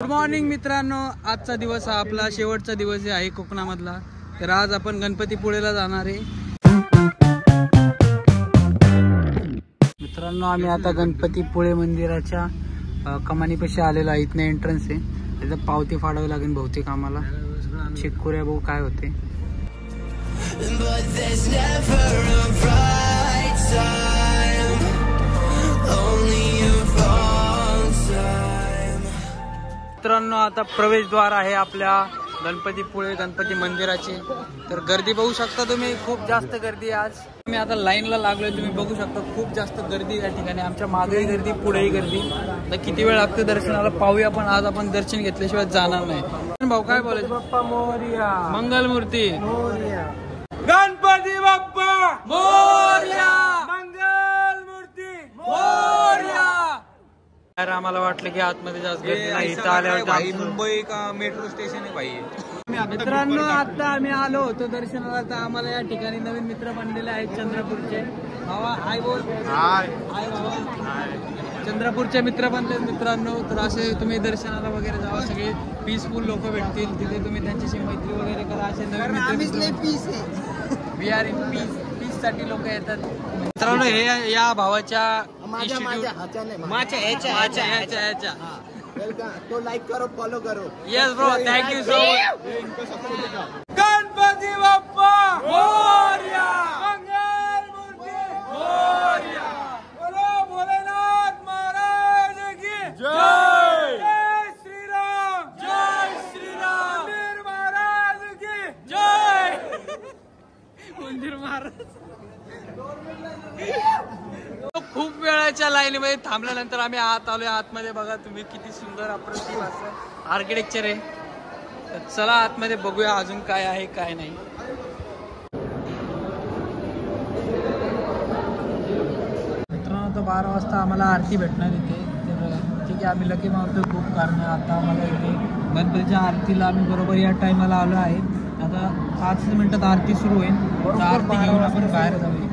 Good morning मित्रांनो, आजचा दिवस हा आपला शेवटचा दिवस आहे कोकणामधला. तर आज आपण गणपतीपुळेला जाणार आहे. मित्रांनो, आम्ही आता गणपतीपुळे मंदिराच्या कमानीपाशी आलेलो आहे. इथनं एंट्रन्स आहे, त्याचं पावती फाडावी लागेल बहुतेक आम्हाला. चेक करूया भाऊ काय होते. मित्रांनो, आता प्रवेशद्वार आहे आपल्या गणपतीपुळे गणपती मंदिराची. तर गर्दी बघू शकता तुम्ही, खूप जास्त गर्दी आज. मी आता लाईनला लागलोय, तुम्ही बघू शकता खूप जास्त गर्दी या ठिकाणी. आमच्या मागेही गर्दी, पुढेही गर्दी. तर किती वेळ लागतो दर्शनाला पाहूया. पण आज आपण दर्शन घेतल्याशिवाय जाणार नाही. भाऊ काय बोलायचं? बाप्पा मोरया, मंगलमूर्ती मोरया, गणपती बाप्पा मोरया, मंगलमूर्ती मोरया. तर आम्हाला वाटलं की आतमध्ये जास्त गर्दी नाही. इथं आल्यावर मुंबई का मेट्रो स्टेशन आहे भाई. मित्रांनो, आता आम्ही आलो होतो दर्शनाला. तर आम्हाला या ठिकाणी नवीन मित्र बनलेले आहेत चंद्रपूरचे. भावा हाय बोल. हाय हाय बाबा. चंद्रपूरचे मित्र बनले मित्रांनो. तर असे तुम्ही दर्शनाला वगैरे जावा, सगळे पीसफुल लोक भेटतील तिथे. तुम्ही त्यांच्याशी मैत्री वगैरे करा. असे नवीन मित्र, we are in peace. Peace साठी लोक येतात. मित्रांनो, हे या भावाच्या तो लाईक करो, फॉलो करो. Yes bro, thank you so much. Ganpati Bappa Morya, Mangalmurti Morya. बोलो भोलेनाथ महाराज की जय. जय श्रीराम, जय श्रीराम. मंदिर महाराज की जय. मंदिर महाराज. खूप वेळाच्या लाईनीमध्ये थांबल्यानंतर आम्ही आत आलोय. आतमध्ये बघा तुम्ही, किती सुंदर अप्रतिम असं आर्किटेक्चर आहे. तर चला आतमध्ये बघूया अजून काय आहे काय नाही. मित्रांनो, आता 12 वाजता आम्हाला आरती भेटणार इथे. तर ठीक आहे, आम्ही लकी मारतोय खूप, कारण आता आम्हाला इथे गणपतीच्या आरतीला आम्ही बरोबर या टायमाला आलो आहे. आता 5 मिनिटात आरती सुरू होईल. तर आरती घेऊन आपण बाहेर जाऊया.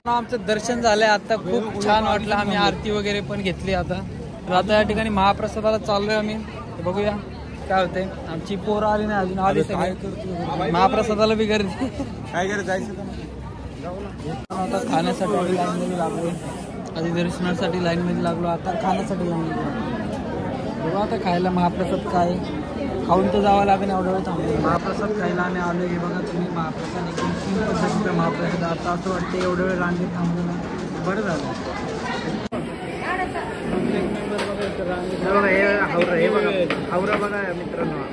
आमचं दर्शन झालंय आता, खूप छान वाटलं. आम्ही आरती वगैरे पण घेतली. आता या ठिकाणी महाप्रसादाला चाललोय आम्ही. बघूया काय होतंय. आमची पोरं आली नाही अजून, आली सगळी. महाप्रसादाला बी गर्दी. काय करत जायचं आता खाण्यासाठी लाईन मध्ये लागलोय. आधी दर्शनासाठी लाईन मध्ये लागलो, आता खाण्यासाठी लाईन मध्ये लागलो. बघू आता खायला महाप्रसाद काय खाऊन तर जावं लागेल. एवढा वेळ थांबलो. महाप्रसाद खायला आम्ही आलो. हे बघा तुम्ही, महाप्रसाद एकदम 3 पद्धतीचा महाप्रसाद. आता असं वाटतं एवढं वेळ रांगेत थांबलो ना, बरं झालं. हे बघा हावरा बघा मित्रांनो,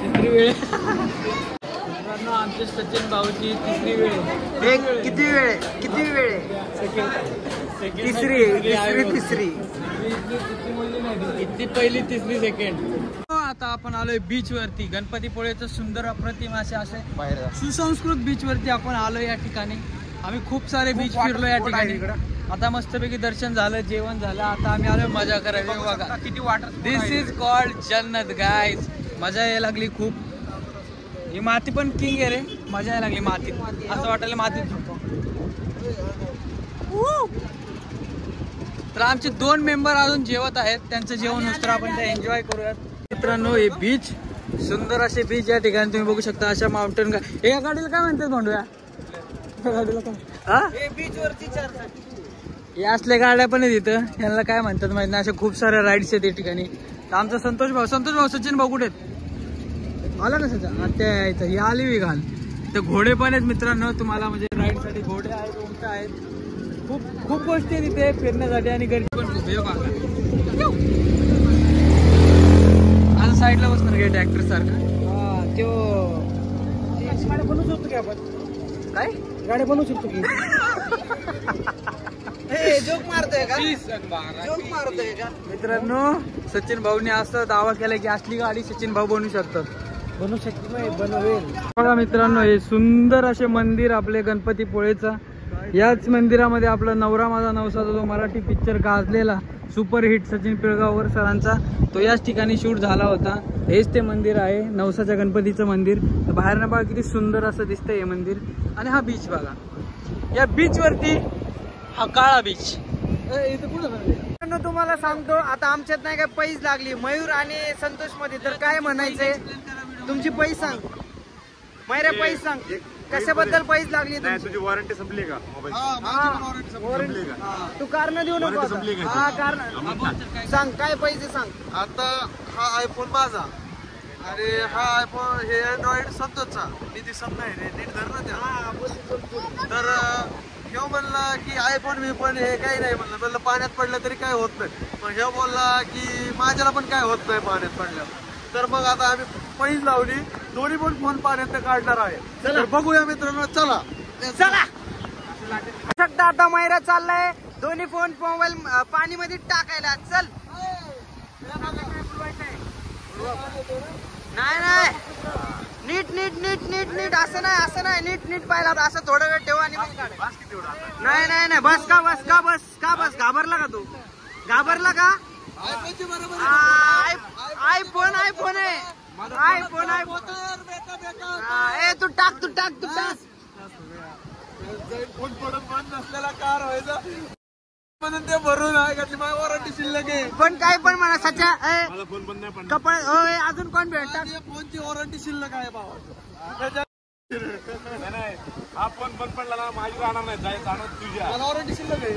तिसरी वेळ. मित्रांनो, आमचे सचिन भाऊची तिसरी वेळ. किती वेळ तिसरी इतकी पहिली तिसरी सेकंड. आता आपण आलोय बीच वरती. गणपतीपुळेचं सुंदर अप्रतिम असे सुसंस्कृत बीच वरती आपण आलोय. या ठिकाणी आम्ही खूप सारे बीच फिरलो या ठिकाणी. आता मस्तपैकी दर्शन झालं, जेवण झालं. आता आम्ही आलोय मजा करायला. बघा किती वाटर. दिस इज कॉल्ड जन्नत गाईज. मजा यायला लागली खूप. ही माती पण किंग आहे रे. मजा यायला लागली मातीत. असं वाटायला मातीत झोपतो. तर आमचे 2 मेंबर अजून जेवत आहेत. त्यांचं जेवण नुसतं आपण ते एन्जॉय करूयात. मित्रांनो, हे बीच, सुंदर असे बीच या ठिकाणी तुम्ही बघू शकता. अशा माउंटेन. या गाडीला काय म्हणतात भांडूया? गाडीला काय बीच वरती 4 चाकी. या असल्या गाड्या पण आहेत इथं. यांना काय म्हणतात माहिती नाही. अशा खूप साऱ्या राईड्स आहेत या ठिकाणी. तर आमचा संतोष भाऊ सचिन भाऊ कुठे आहेत? आला ना सचिन? ते इथं ही आली वी घाल. तर घोडे पण आहेत मित्रांनो. तुम्हाला म्हणजे राईड साठी घोडे आहेत, उंट आहेत. खूप गोष्टी आहेत तिथे फिरण्यासाठी. आणि गर्दी पण खूप. हे बघा आज साईडला बसणार का ट्रॅक्टर सारखं. गाड्या बनवू शकतो की आपण? काय गाड्या बनवू शकतो की? जोक मारतोय का मित्रांनो, सचिन भाऊने असं दावा केला की असली गाडी सचिन भाऊ बनवू शकतात. बनवू शकतो नाही, बनवेल. बघा मित्रांनो, हे सुंदर असे मंदिर आपले गणपतीपुळेचा. याच मंदिरामध्ये आपला नवरा माझा नवसाचा जो मराठी पिक्चर गाजलेला सुपरहिट सचिन पिळगावकर सरांचा, तो याच ठिकाणी शूट झाला होता. हेच ते मंदिर आहे, नवसाच्या गणपतीचं मंदिर. तर बाहेरनं बघा किती सुंदर असं दिसतंय हे मंदिर. आणि हा बीच बघा. या बीच वरती हा काळा बीच. मित्रांनो तुम्हाला सांगतो आता आमच्यात नाही काय पैज लागली मयूर आणि संतोष मध्ये, तर काय म्हणायचंय तुमची पैज सांग. मैरे पैज सांग कशाबद्दल पैज लागली तुझी? वॉरंटी संपली का? तू कारण देऊ नको. हा कारण सांग काय पैसे सांग. आता हा आयफोन माझा आणि हा आयफोन हे अँड्रॉइड संतोषचा. मी दिसत नाही रे नीट धर ना त्या. तर ह्यो म्हणला की आयफोन मी पण हे काही नाही म्हणलं पाण्यात पडलं तरी काय होत नाही. मग ह्यो बोलला की माझ्याला पण काय होत नाही पाण्यात पडल्यावर. तर मग आता आम्ही पैज लावली, दोन्ही पण फोन पाण्यात काढणार आहे. तर बघूया मित्रांनो, चला चला. शकता आता मैरा चाललाय दोन्ही फोन मोबाईल पाणी मध्ये टाकायला. चल. नाही नाही नीट नीट नीट नीट नीट असं नाही असं नाही नीट नीट पाहिला असं थोडा वेळ ठेवा आणि मग काढ. नाही नाही नाही बस का बस का बस का बस. घाबरला का तू? घाबरला का? आयफोन आयफोन आहे आयफोन आयफोन. ए तू टाक तू टाक तू टाक. फोन पडत बंद नसलेला कार व्हायचा म्हणून ते भरून आहे का? माझी वॉरंटी शिल्लक आहे. पण काय पण म्हणा सच्या फोन बंद नाही पडणार. कपडे अजून कोण भेटतात? फोनची वॉरंटी शिल्लक आहे भावा. हा फोन बंद पडला ना माझी राहणार नाही जाणार तुझ्या. मला वॉरंटी शिल्लक आहे.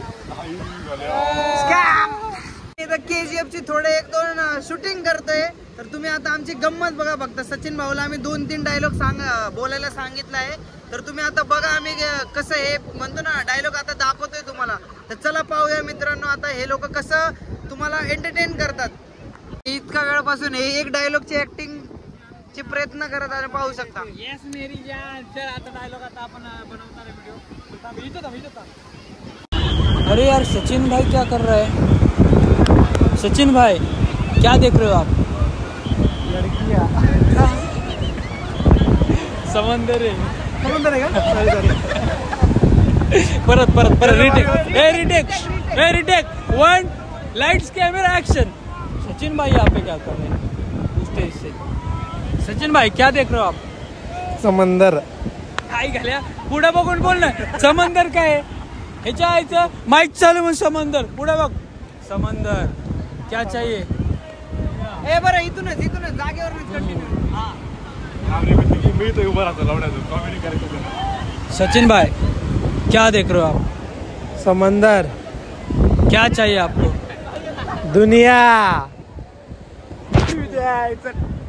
KGF ची थोडे 1-2 शूटिंग करतोय. तर तुम्ही आता आमची गंमत बघा. फक्त सचिन भाऊला आम्ही 2-3 डायलॉग बोलायला सांगितलं आहे. तर तुम्ही आता बघा आम्ही कसं हे म्हणतो ना डायलॉग आता दाखवतोय तुम्हाला. तर चला पाहूया मित्रांनो आता हे लोक कसं तुम्हाला एंटरटेन करतात. इतका वेळापासून हे एक डायलॉगची ऍक्टिंग चे प्रयत्न करत आणि पाहू शकता. येस मेरी जान. चल आता डायलॉग आता आपण बनवणार आहे व्हिडिओ. अरे यार सचिन भाई क्या कर रहा है? सचिन भाई क्या देख रहे हो आप? लड़कियां. समंदर आहे. समंदर आहे का? परत परत परत retake 1 lights camera action. Sachin भाई यहाँ पे क्या कर रहे हैं? पूछते इससे. सचिन भाई क्या देख रहे हो आप? समंदर. काय घाल्या पुढे बघून बोल ना. समंदर काय ह्याच्या आईचं माईक चालू म्हणून समंदर. पुढे बघ समंदर. क्या चाहिए? ए बरं इथूनच जागेवरच कंटिन्यू. मी तो उभा राहतो लावण्याचं कॉमेडी करायचं. सचिन भाई क्या देख रहे हो आप? समंदर. क्या चाहिए आपको? दुनिया.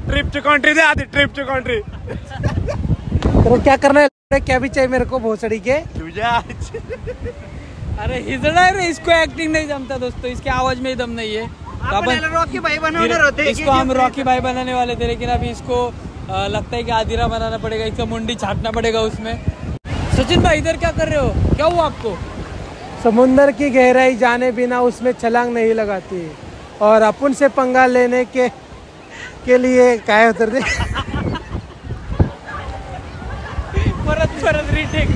ट्रिप टू कंट्री दे आधी. Trip to country. तो क्या करना है? क्या भी चाहिए मेरे को भोसड़ी के? अरे हिजड़ा रे. इसको एक्टिंग नहीं जमता दोस्तों. इसके आवाज में दम नहीं है. तो अपन रॉकी भाई बनवणार होते. इसको हम रॉकी भाई बनाने वाले थे लेकिन अभी इसको लगता है कि आदिरा बनाना पड़ेगा. इसका मुंडी छाटना पड़ेगा उसमें. सचिन भाई इधर क्या कर रहे हो? क्या हुआ आपको? समुंदर की गहराई जाने बिना उसमें छलांग नहीं लगाती और अपन से पंगा लेने के लिए काय होतं रे? परत रिटेक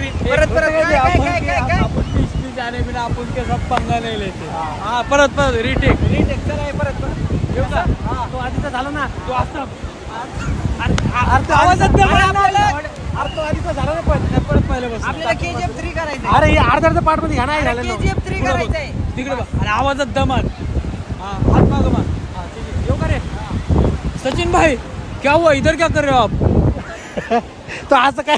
जाने बिना आप उनके सब पंगा नहीं लेते. हाँ परत रिटेक चला परत तो आधीचा झाला ना. तो असं आवाजात तो आधीचा झाला ना. परत पहिले बस. आपल्याला KGF 3 करायचं. अरे अर्धा पार्ट मध्ये घाणा झालं. KGF 3 करायचंय तिकडे बघ. आणि आवाजात दमान. हाथ मागो मान. येऊ का रे? सचिन भाई क्या हुआ? इधर क्या कर रहे हो आप? तो असं काय?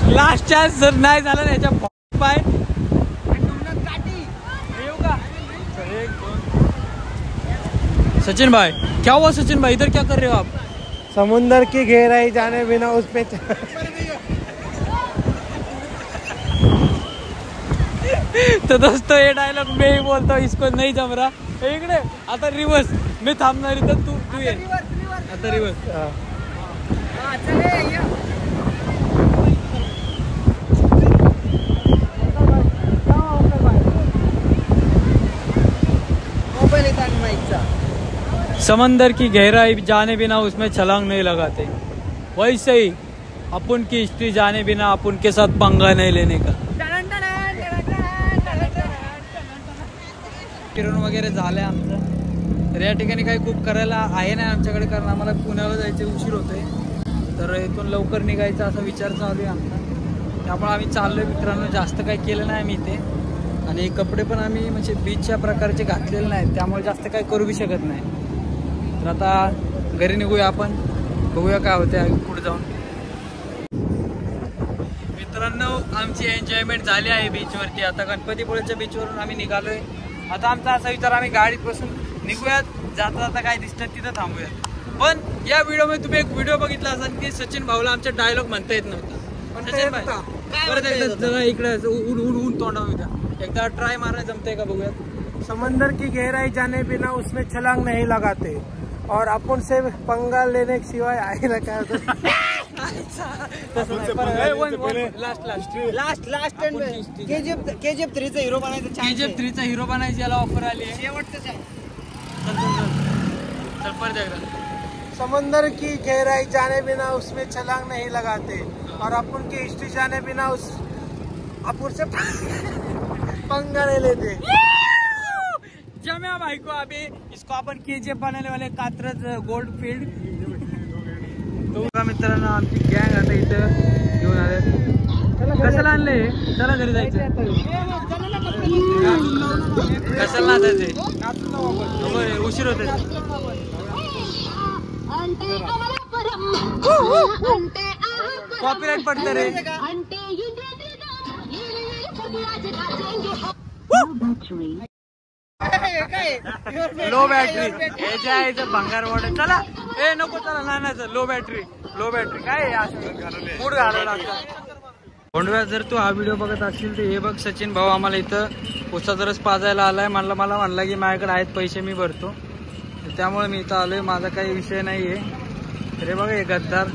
लास्ट चान्स जर नाही झाला ना याच्या पाय येऊ का? सचिन भाई क्या हुआ? सचिन भाई इधर क्या कर रहे हो आप? समुंदर की गहराई जाने बिना उसमें तो दोस्तों ये डायलॉग मैं ही बोलता हूँ. इसको नहीं जम रहा. इकडे आता रिवर्स. मी थांबणार तर तू ये. आता रिवर्स. समंदर की गहराई जाने बिना उसमें छलांग नहीं लगाते. वैसे ही अपन की हिस्ट्री जाने बिना अपन के साथ पंगा नहीं लेने का. फिरून वगैरे झालंय आमचं. तर या ठिकाणी काही खूप करायला आहे ना आमच्याकडे, कारण आम्हाला पुण्याला जायचे उशीर होतोय. तर इथून लवकर निघायचा असा विचार चालू आहे आमचा. त्यामुळे आम्ही चाललोय मित्रांनो. जास्त काही केलं नाही आम्ही इथे आणि कपडे पण आम्ही म्हणजे बीचच्या प्रकारचे घातलेले नाहीत, त्यामुळे जास्त काही करू बी शकत नाही. तर आता घरी निघूया आपण, बघूया काय होते पुढे जाऊन. मित्रांनो आमची एन्जॉयमेंट झाली आहे बीचवरती. आता गणपतीपुळेच्या बीचवरून आम्ही निघालोय. आता आमचा असा विचार, आम्ही गाडीत बसून निघूयात, जाता जाता काय दिसतात तिथं थांबूयात. पण या व्हिडिओमध्ये तुम्ही एक व्हिडिओ बघितला असाल की सचिन भाऊला आमच्या डायलॉग म्हणता येत नव्हता. सचिन भाई परत एकदा जरा इकडे ऊन तोंडावर एकदा ट्राय मारायला जमतंय का बघूयात. समंदर की गहराई जाने बिना उसमें छलांग नहीं लगाते और अपन से पंगा लेने के सिवाय आईला काय होतं. KGF 3 चा हिरो बनायचं. KGF 3 चा हिरो बनायची याला ऑफर आली आहे. शेवटच आहे. चल परत एकदा. समंदर की गहराई जाने बिना उसमें छलांग नहीं लगाते और अपन की हिस्ट्री जाने बिना उस अपन से पंगा नहीं लेते. जम्या भाई को अभी इसको अपन KGF बनाने वाले कात्रज गोल्ड फील्ड. मित्रांनो आमची गँग आता इथं घेऊन आले. कशाला आणले? चला घरी जायचं. कशाला जायचे? उशीर होते. कॉपीराइट पडतं रे. लो बॅटरी याच्या आहे भंगार वॉट. चला ए नको चला नानाचं लो बॅटरी काय मूड घालायला लागतं. भोंडव्या जर तू हा व्हिडिओ बघत असशील तर हे बघ सचिन भाऊ आम्हाला इथं उसाचा रस पाजायला आलाय. मला म्हणला की माझ्याकडे आहेत पैसे मी भरतो, त्यामुळे मी इथं आलोय. माझा काही विषय नाहीये. अरे बघा हे गद्दार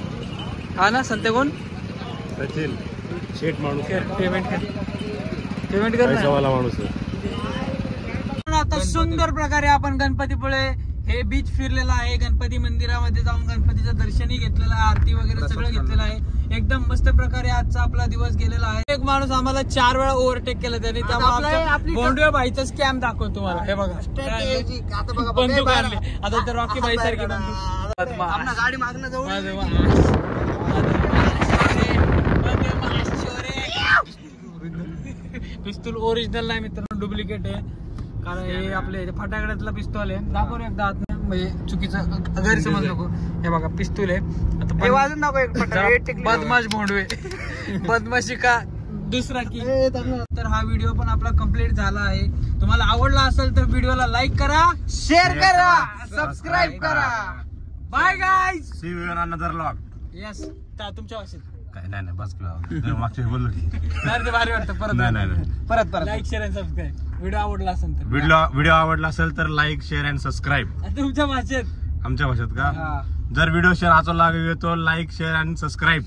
हा ना संत कोण सचिन शेट माणूस पेमेंट कर माणूस. आता सुंदर प्रकारे आपण गणपतीपुळे हे बीच फिरलेलं आहे. गणपती मंदिरामध्ये जाऊन गणपतीचं दर्शनही घेतलेलं आहे, आरती वगैरे सगळं घेतलेलं आहे. एकदम मस्त प्रकारे आजचा आपला दिवस गेलेला आहे. एक माणूस आम्हाला 4 वेळा ओव्हरटेक केलं त्याने, त्यामुळे भोंडवे भाईचा स्कॅम दाखवतो तुम्हाला. हे बघा बंदूक आणली आता तर रॉकी भाई सारखी गाडी मागणं जाऊ. पिस्तूल ओरिजिनल नाही मित्रांनो, डुप्लिकेट आहे. कारण हे आपले फटाकड्यातला पिस्तूल आहे. दाखव रे एकदा आत म्हणजे चुकीचं गैरसमज नको. हे बघा पिस्तूल आहे. आता वाजून नको एक बदमाश भोंडवे बदमाशी का दुसरा की. तर हा व्हिडिओ पण आपला कम्प्लीट झाला आहे. तुम्हाला आवडला असेल तर व्हिडिओला लाईक करा, शेअर करा, सबस्क्राईब करा. Bye guys. See you in another vlog. Yes तुमच्या भाषेत काय नाही बस मागच्या बोललो की ते भारी वाटतं. परत like share and subscribe. Video आवडला असेल तर व्हिडिओ आवडला असेल तर लाईक शेअर अँड सबस्क्राईब. तुमच्या भाषेत आमच्या भाषेत का. जर व्हिडिओ शेअर आचो लागेल तो लाईक शेअर अँड सबस्क्राईब.